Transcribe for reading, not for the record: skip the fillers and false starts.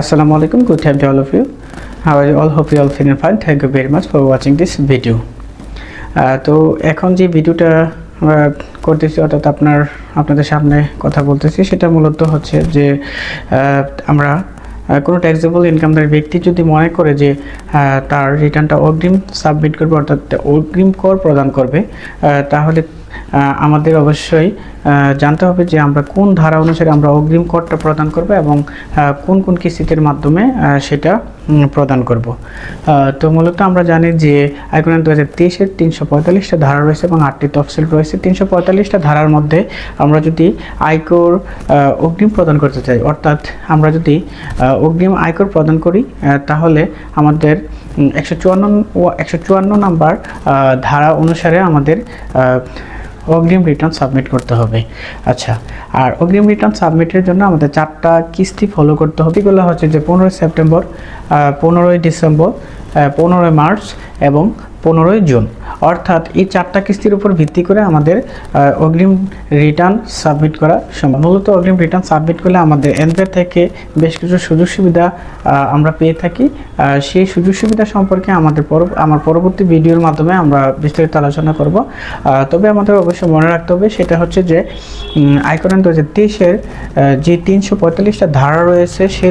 Assalamu alaikum. Good time to all of you. How are you all? Hope you all feeling fine. Thank you very much for watching this video. তো এখন যে ভিডিওটা করতেছি অর্থাৎ আপনাদের সামনে কথা বলতেছি সেটা মূলত হচ্ছে যে আমরা কোনো ট্যাক্সেবল ইনকামদার ব্যক্তি যদি মনে করে যে তার রিটার্নটা অগ্রিম সাবমিট করবে অর্থাৎ অগ্রিম কর প্রদান করবে তাহলে আমাদের অবশ্যই জানতে হবে যে আমরা কোন ধারা অনুসারে আমরা অগ্রিম করটা প্রদান করব এবং কোন কোন কিস্তির মাধ্যমে সেটা প্রদান করব। তো মূলত আমরা জানি যে আইন 2023-এর 345টা ধারা রয়েছে এবং 8টি তফসিল রয়েছে। 345টা ধারার মধ্যে আমরা যদি আয়কর অগ্রিম প্রদান করতে চাই অর্থাৎ আমরা যদি অগ্রিম আয়কর প্রদান করি তাহলে আমাদের 154 নাম্বার ধারা অনুসারে আমাদের অগ্রিম রিটার্ন সাবমিট করতে হবে। আচ্ছা, আর অগ্রিম রিটার্ন সাবমিটের জন্য আমাদের 4টা কিস্তি ফলো করতে হবে। এগুলো হচ্ছে যে 15 সেপ্টেম্বর, 15 ডিসেম্বর, 15 মার্চ এবং 15 জুন। অর্থাৎ এই 4টা কিস্তির উপর ভিত্তি করে আমাদের অগ্রিম রিটার্ন সাবমিট করা সম্ভব। মূলত অগ্রিম রিটার্ন সাবমিট করলে আমাদের এনপিআর থেকে বেশ কিছু সুযোগ সুবিধা আমরা পেয়ে থাকি। সেই সুযোগ সুবিধা সম্পর্কে আমার পরবর্তী ভিডিওর মাধ্যমে আমরা বিস্তারিত আলোচনা করব। তবে আমাদের অবশ্যই মনে রাখতে হবে সেটা হচ্ছে যে আইন 2023-এর যে 345টা ধারা রয়েছে সে